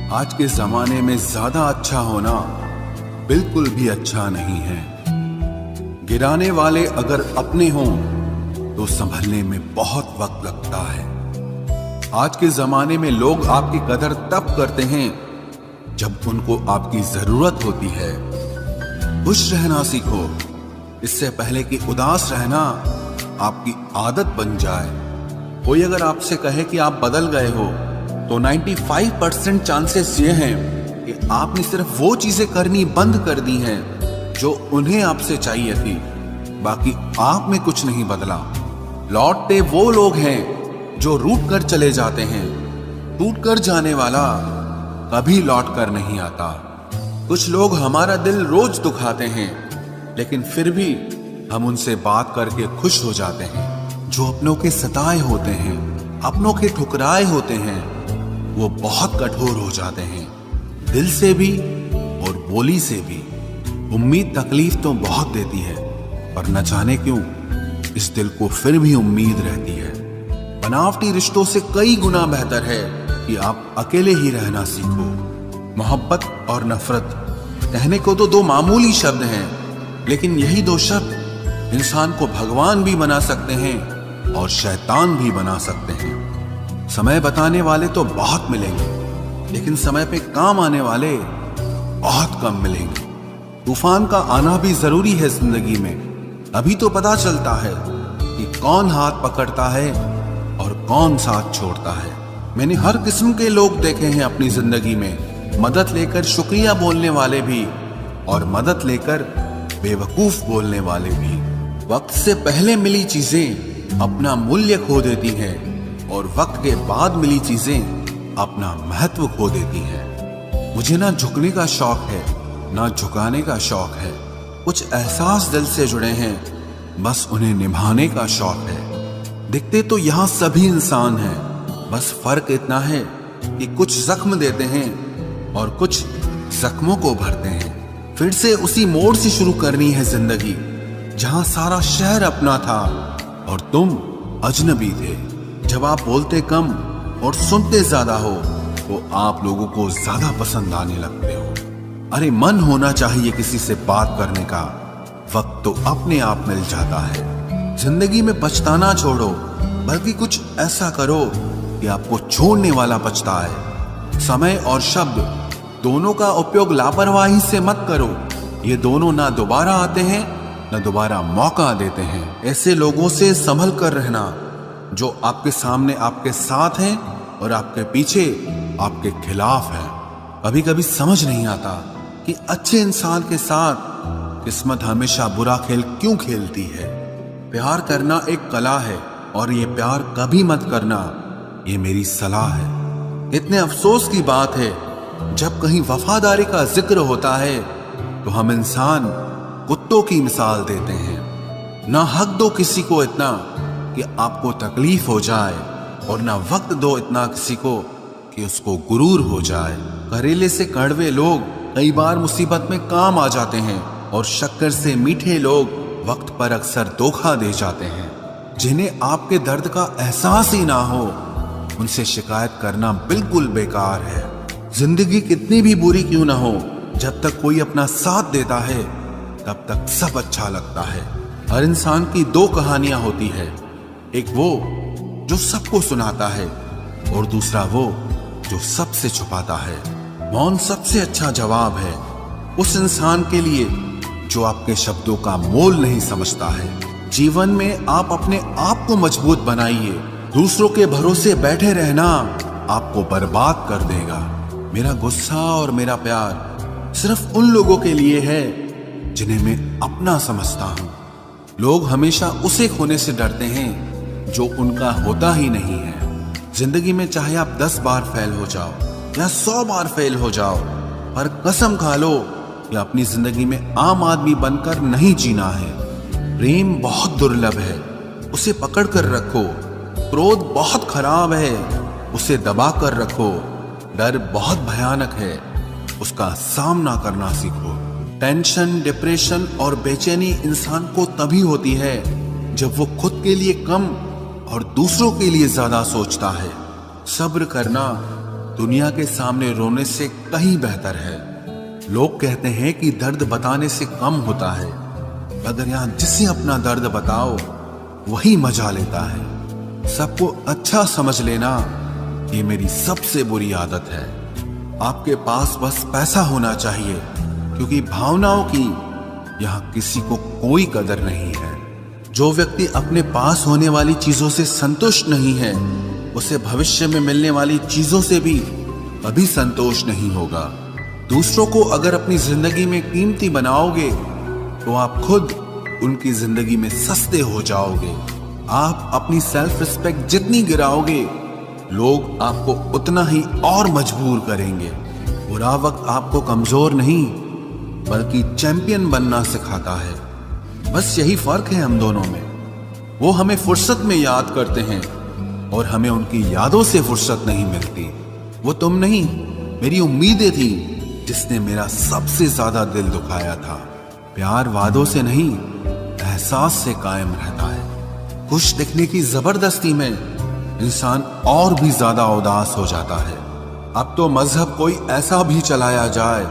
आज के जमाने में ज्यादा अच्छा होना बिल्कुल भी अच्छा नहीं है। गिराने वाले अगर अपने हों तो संभलने में बहुत वक्त लगता है। आज के जमाने में लोग आपकी कदर तब करते हैं जब उनको आपकी जरूरत होती है। खुश रहना सीखो, इससे पहले कि उदास रहना आपकी आदत बन जाए। कोई अगर आपसे कहे कि आप बदल गए हो तो 95% चांसेस ये हैं कि आपने सिर्फ वो चीजें करनी बंद कर दी हैं जो उन्हें आपसे चाहिए थी, बाकी आप में कुछ नहीं बदला। लौटते वो लोग हैं जो रूठ कर चले जाते हैं। टूट कर जाने वाला कभी लौट कर नहीं आता। कुछ लोग हमारा दिल रोज दुखाते हैं, लेकिन फिर भी हम उनसे बात करके खुश हो जाते हैं। जो अपनों के सताए होते हैं, अपनों के ठुकराए होते हैं, वो बहुत कठोर हो जाते हैं, दिल से भी और बोली से भी। उम्मीद तकलीफ तो बहुत देती है, पर न जाने क्यों इस दिल को फिर भी उम्मीद रहती है। बनावटी रिश्तों से कई गुना बेहतर है कि आप अकेले ही रहना सीखो। मोहब्बत और नफरत कहने को तो दो मामूली शब्द हैं, लेकिन यही दो शब्द इंसान को भगवान भी बना सकते हैं और शैतान भी बना सकते हैं। समय बताने वाले तो बहुत मिलेंगे, लेकिन समय पे काम आने वाले बहुत कम मिलेंगे। तूफान का आना भी जरूरी है जिंदगी में, अभी तो पता चलता है कि कौन हाथ पकड़ता है और कौन साथ छोड़ता है। मैंने हर किस्म के लोग देखे हैं अपनी जिंदगी में, मदद लेकर शुक्रिया बोलने वाले भी और मदद लेकर बेवकूफ बोलने वाले भी। वक्त से पहले मिली चीजें अपना मूल्य खो देती हैं और वक्त के बाद मिली चीजें अपना महत्व खो देती हैं। मुझे ना झुकने का शौक है, ना झुकाने का शौक है। कुछ एहसास दिल से जुड़े हैं, बस उन्हें निभाने का शौक है। दिखते तो यहाँ सभी इंसान हैं, बस फर्क इतना है कि कुछ जख्म देते हैं और कुछ जख्मों को भरते हैं। फिर से उसी मोड़ से शुरू करनी है जिंदगी, जहां सारा शहर अपना था और तुम अजनबी थे। जब आप बोलते कम और सुनते ज्यादा हो तो आप लोगों को ज्यादा पसंद आने लगते हो। अरे मन होना चाहिए किसी से बात करने का, वक्त तो अपने आप मिल जाता है। जिंदगी में पछताना छोड़ो, बल्कि कुछ ऐसा करो कि आपको छोड़ने वाला पछताए। समय और शब्द दोनों का उपयोग लापरवाही से मत करो। ये दोनों ना दोबारा आते हैं ना दोबारा मौका देते हैं। ऐसे लोगों से संभल कर रहना जो आपके सामने आपके साथ हैं और आपके पीछे आपके खिलाफ हैं। कभी कभी समझ नहीं आता कि अच्छे इंसान के साथ किस्मत हमेशा बुरा खेल क्यों खेलती है। प्यार करना एक कला है और ये प्यार कभी मत करना, ये मेरी सलाह है। इतने अफसोस की बात है, जब कहीं वफादारी का जिक्र होता है तो हम इंसान कुत्तों की मिसाल देते हैं। ना हक दो किसी को इतना कि आपको तकलीफ हो जाए, और ना वक्त दो इतना किसी को कि उसको गुरूर हो जाए। करेले से कड़वे लोग कई बार मुसीबत में काम आ जाते हैं, और शक्कर से मीठे लोग वक्त पर अक्सर धोखा दे जाते हैं। जिन्हें आपके दर्द का एहसास ही ना हो, उनसे शिकायत करना बिल्कुल बेकार है। जिंदगी कितनी भी बुरी क्यों ना हो, जब तक कोई अपना साथ देता है तब तक सब अच्छा लगता है। हर इंसान की दो कहानियां होती है, एक वो जो सबको सुनाता है और दूसरा वो जो सबसे छुपाता है। मौन सबसे अच्छा जवाब है उस इंसान के लिए जो आपके शब्दों का मोल नहीं समझता है। जीवन में आप अपने आप को मजबूत बनाइए, दूसरों के भरोसे बैठे रहना आपको बर्बाद कर देगा। मेरा गुस्सा और मेरा प्यार सिर्फ उन लोगों के लिए है जिन्हें मैं अपना समझता हूं। लोग हमेशा उसे खोने से डरते हैं जो उनका होता ही नहीं है। जिंदगी में चाहे आप 10 बार फेल हो जाओ या 100 बार फेल हो जाओ, पर कसम खा लो कि अपनी जिंदगी में आम आदमी बनकर नहीं जीना है। प्रेम बहुत दुर्लभ है, उसे पकड़ कर रखो। क्रोध बहुत खराब है, उसे दबा कर रखो। डर बहुत भयानक है, उसका सामना करना सीखो। टेंशन, डिप्रेशन और बेचैनी इंसान को तभी होती है जब वो खुद के लिए कम और दूसरों के लिए ज्यादा सोचता है। सब्र करना दुनिया के सामने रोने से कहीं बेहतर है। लोग कहते हैं कि दर्द बताने से कम होता है, मगर यहां जिसे अपना दर्द बताओ वही मजा लेता है। सबको अच्छा समझ लेना ये मेरी सबसे बुरी आदत है। आपके पास बस पैसा होना चाहिए, क्योंकि भावनाओं की यहां किसी को कोई कदर नहीं है। जो व्यक्ति अपने पास होने वाली चीजों से संतुष्ट नहीं है, उसे भविष्य में मिलने वाली चीजों से भी कभी संतोष नहीं होगा। दूसरों को अगर अपनी जिंदगी में कीमती बनाओगे तो आप खुद उनकी जिंदगी में सस्ते हो जाओगे। आप अपनी सेल्फ रिस्पेक्ट जितनी गिराओगे, लोग आपको उतना ही और मजबूर करेंगे। बुरा वक्त आपको कमजोर नहीं बल्कि चैंपियन बनना सिखाता है। बस यही फर्क है हम दोनों में। वो हमें फुर्सत में याद करते हैं और हमें उनकी यादों से फुर्सत नहीं मिलती। वो तुम नहीं, मेरी उम्मीदें थी जिसने मेरा सबसे ज्यादा दिल दुखाया था। प्यार वादों से नहीं, एहसास से कायम रहता है। खुश दिखने की जबरदस्ती में इंसान और भी ज्यादा उदास हो जाता है। अब तो मजहब कोई ऐसा भी चलाया जाए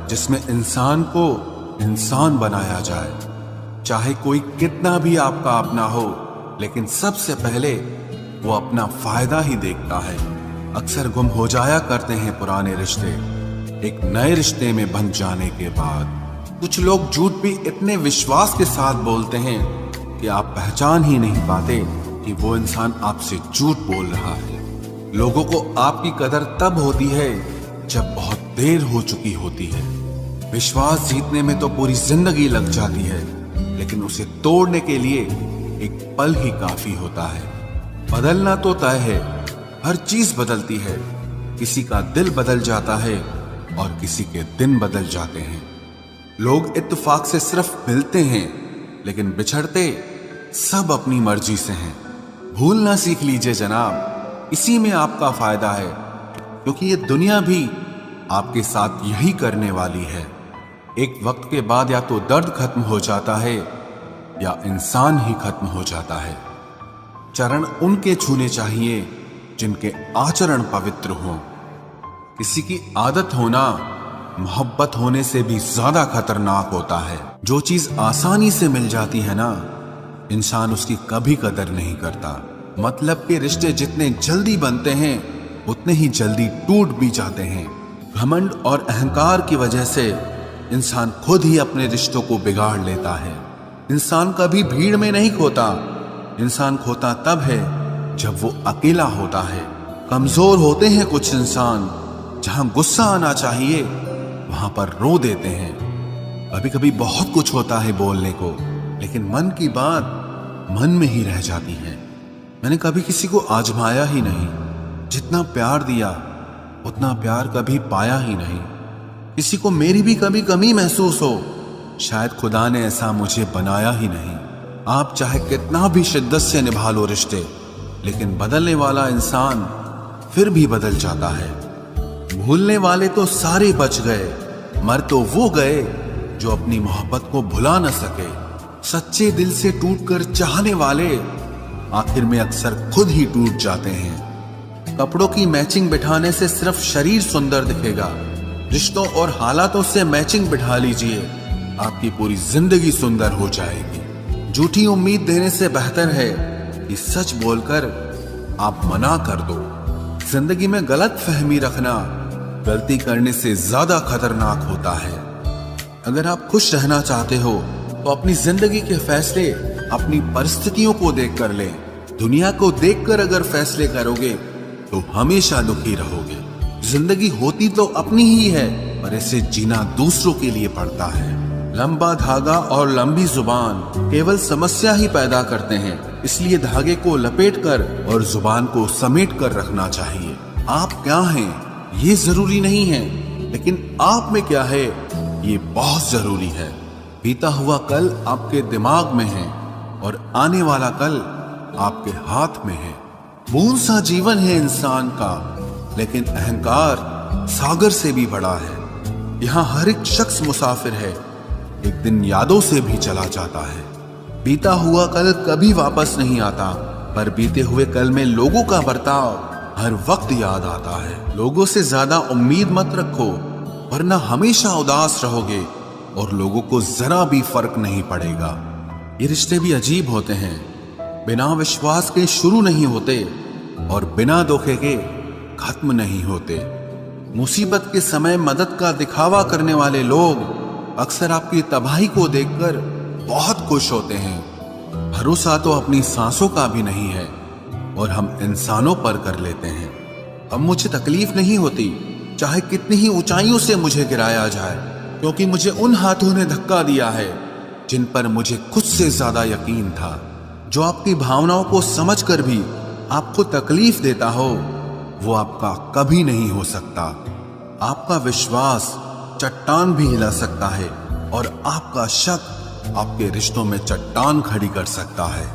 जिसमें इंसान को इंसान बनाया जाए। चाहे कोई कितना भी आपका अपना हो, लेकिन सबसे पहले वो अपना फायदा ही देखता है। अक्सर गुम हो जाया करते हैं पुराने रिश्ते एक नए रिश्ते में बन जाने के बाद। कुछ लोग झूठ भी इतने विश्वास के साथ बोलते हैं कि आप पहचान ही नहीं पाते कि वो इंसान आपसे झूठ बोल रहा है। लोगों को आपकी कदर तब होती है जब बहुत देर हो चुकी होती है। विश्वास जीतने में तो पूरी जिंदगी लग जाती है, लेकिन उसे तोड़ने के लिए एक पल ही काफी होता है। बदलना तो तय है, हर चीज बदलती है। किसी का दिल बदल जाता है और किसी के दिन बदल जाते हैं। लोग इत्तेफाक से सिर्फ मिलते हैं, लेकिन बिछड़ते सब अपनी मर्जी से हैं। भूलना सीख लीजिए जनाब, इसी में आपका फायदा है, क्योंकि ये दुनिया भी आपके साथ यही करने वाली है। एक वक्त के बाद या तो दर्द खत्म हो जाता है या इंसान ही खत्म हो जाता है। चरण उनके छूने चाहिए जिनके आचरण पवित्र हों। किसी की आदत होना मोहब्बत होने से भी ज्यादा खतरनाक होता है। जो चीज आसानी से मिल जाती है ना, इंसान उसकी कभी कदर नहीं करता। मतलब के रिश्ते जितने जल्दी बनते हैं उतने ही जल्दी टूट भी जाते हैं। घमंड और अहंकार की वजह से इंसान खुद ही अपने रिश्तों को बिगाड़ लेता है। इंसान कभी भीड़ में नहीं खोता, इंसान खोता तब है जब वो अकेला होता है। कमजोर होते हैं कुछ इंसान, जहां गुस्सा आना चाहिए वहां पर रो देते हैं। कभी कभी बहुत कुछ होता है बोलने को, लेकिन मन की बात मन में ही रह जाती है। मैंने कभी किसी को आजमाया ही नहीं। जितना प्यार दिया उतना प्यार कभी पाया ही नहीं। किसी को मेरी भी कभी कमी महसूस हो, शायद खुदा ने ऐसा मुझे बनाया ही नहीं। आप चाहे कितना भी शिद्दत से निभा लो रिश्ते, लेकिन बदलने वाला इंसान फिर भी बदल जाता है। भूलने वाले तो सारे बच गए, मर तो वो गए जो अपनी मोहब्बत को भुला न सके। सच्चे दिल से टूटकर चाहने वाले आखिर में अक्सर खुद ही टूट जाते हैं। कपड़ों की मैचिंग बिठाने से सिर्फ शरीर सुंदर दिखेगा। रिश्तों और हालातों से मैचिंग बिठा लीजिए, आपकी पूरी जिंदगी सुंदर हो जाएगी। झूठी उम्मीद देने से बेहतर है कि सच बोलकर आप मना कर दो। जिंदगी में गलत फहमी रखना गलती करने से ज्यादा खतरनाक होता है। अगर आप खुश रहना चाहते हो तो अपनी जिंदगी के फैसले अपनी परिस्थितियों को देखकर लें। दुनिया को देखकर अगर फैसले करोगे तो हमेशा दुखी रहोगे। जिंदगी होती तो अपनी ही है, पर इसे जीना दूसरों के लिए पड़ता है। लंबा धागा और लंबी जुबान केवल समस्या ही पैदा करते हैं, इसलिए धागे को लपेटकर और जुबान को समेट कर रखना चाहिए। आप क्या हैं ये जरूरी नहीं है, लेकिन आप में क्या है ये बहुत जरूरी है। बीता हुआ कल आपके दिमाग में है और आने वाला कल आपके हाथ में है। बूंद सा जीवन है इंसान का, लेकिन अहंकार सागर से भी बड़ा है। यहाँ हर एक शख्स मुसाफिर है, एक दिन यादों से भी चला जाता है। बीता हुआ कल कभी वापस नहीं आता, पर बीते हुए कल में लोगों का बर्ताव हर वक्त याद आता है। लोगों से ज्यादा उम्मीद मत रखो, वरना हमेशा उदास रहोगे और लोगों को जरा भी फर्क नहीं पड़ेगा। ये रिश्ते भी अजीब होते हैं, बिना विश्वास के शुरू नहीं होते और बिना धोखे के खत्म नहीं होते। मुसीबत के समय मदद का दिखावा करने वाले लोग अक्सर आपकी तबाही को देखकर बहुत खुश होते हैं। भरोसा तो अपनी सांसों का भी नहीं है और हम इंसानों पर कर लेते हैं। अब मुझे तकलीफ नहीं होती चाहे कितनी ही ऊंचाइयों से मुझे गिराया जाए, क्योंकि मुझे उन हाथों ने धक्का दिया है जिन पर मुझे खुद से ज्यादा यकीन था। जो आपकी भावनाओं को समझकर भी आपको तकलीफ देता हो, वो आपका कभी नहीं हो सकता। आपका विश्वास चट्टान भी हिला सकता है और आपका शक आपके रिश्तों में चट्टान खड़ी कर सकता है।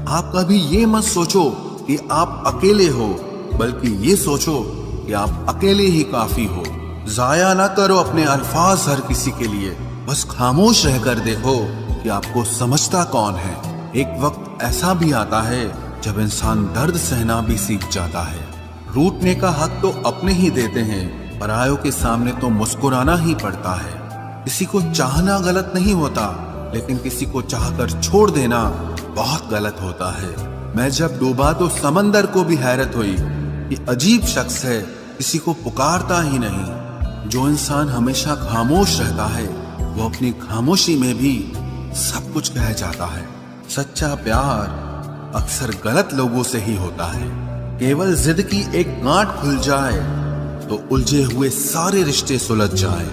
आप कभी ये मत सोचो कि आप अकेले हो, बल्कि ये सोचो कि आप अकेले ही काफी हो। जाया ना करो अपने अल्फाज हर किसी के लिए, बस खामोश रहकर देखो कि आपको समझता कौन है। एक वक्त ऐसा भी आता है जब इंसान दर्द सहना भी सीख जाता है। रूठने का हक तो अपने ही देते हैं, परायों के सामने तो मुस्कुराना ही पड़ता है। किसी को चाहना गलत नहीं होता, लेकिन किसी को चाहकर छोड़ देना बहुत गलत होता है। मैं जब डूबा तो समंदर को भी हैरत हुई कि अजीब शख्स है, किसी को पुकारता ही नहीं। जो इंसान हमेशा खामोश रहता है, वो अपनी खामोशी में भी सब कुछ कह जाता है। सच्चा प्यार अक्सर गलत लोगों से ही होता है। केवल जिद की एक गांठ खुल जाए तो उलझे हुए सारे रिश्ते सुलझ जाए।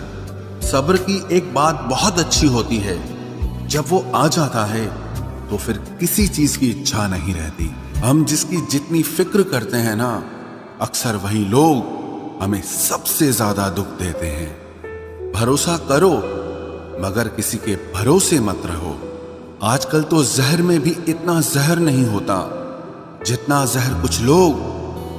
सब्र की एक बात बहुत अच्छी होती है, जब वो आ जाता है तो फिर किसी चीज की इच्छा नहीं रहती। हम जिसकी जितनी फिक्र करते हैं ना, अक्सर वही लोग हमें सबसे ज्यादा दुख देते हैं। भरोसा करो, मगर किसी के भरोसे मत रहो। आजकल तो जहर में भी इतना जहर नहीं होता जितना जहर कुछ लोग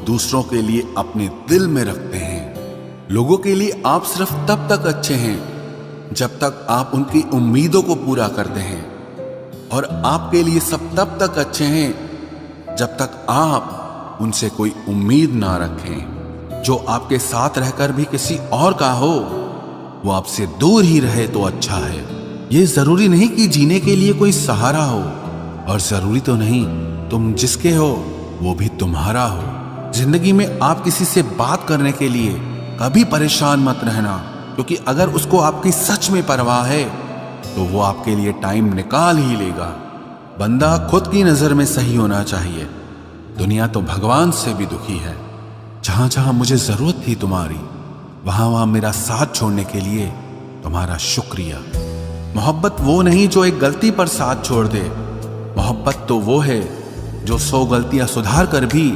दूसरों के लिए अपने दिल में रखते हैं। लोगों के लिए आप सिर्फ तब तक अच्छे हैं जब तक आप उनकी उम्मीदों को पूरा करते हैं, और आपके लिए सब तब तक अच्छे हैं जब तक आप उनसे कोई उम्मीद ना रखें। जो आपके साथ रहकर भी किसी और का हो, वो आपसे दूर ही रहे तो अच्छा है। ये जरूरी नहीं कि जीने के लिए कोई सहारा हो, और जरूरी तो नहीं तुम जिसके हो वो भी तुम्हारा हो। जिंदगी में आप किसी से बात करने के लिए कभी परेशान मत रहना, क्योंकि अगर उसको आपकी सच में परवाह है तो वो आपके लिए टाइम निकाल ही लेगा। बंदा खुद की नजर में सही होना चाहिए, दुनिया तो भगवान से भी दुखी है। जहां जहां मुझे जरूरत थी तुम्हारी, वहां वहां मेरा साथ छोड़ने के लिए तुम्हारा शुक्रिया। मोहब्बत वो नहीं जो एक गलती पर साथ छोड़ दे, मोहब्बत तो वो है जो 100 गलतियां सुधार कर भी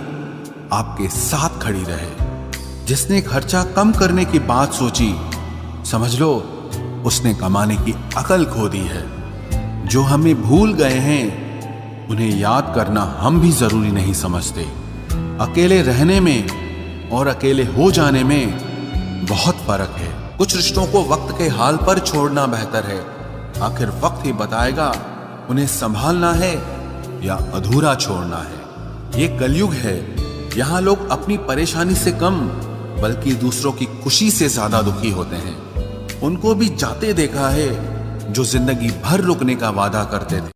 आपके साथ खड़ी रहे। जिसने खर्चा कम करने की बात सोची, समझ लो उसने कमाने की अकल खो दी है। जो हमें भूल गए हैं, उन्हें याद करना हम भी जरूरी नहीं समझते। अकेले रहने में और अकेले हो जाने में बहुत फर्क है। कुछ रिश्तों को वक्त के हाल पर छोड़ना बेहतर है। आखिर वक्त ही बताएगा उन्हें संभालना है या अधूरा छोड़ना है। ये कलयुग है, यहाँ लोग अपनी परेशानी से कम बल्कि दूसरों की खुशी से ज्यादा दुखी होते हैं। उनको भी जाते देखा है जो जिंदगी भर रुकने का वादा करते थे।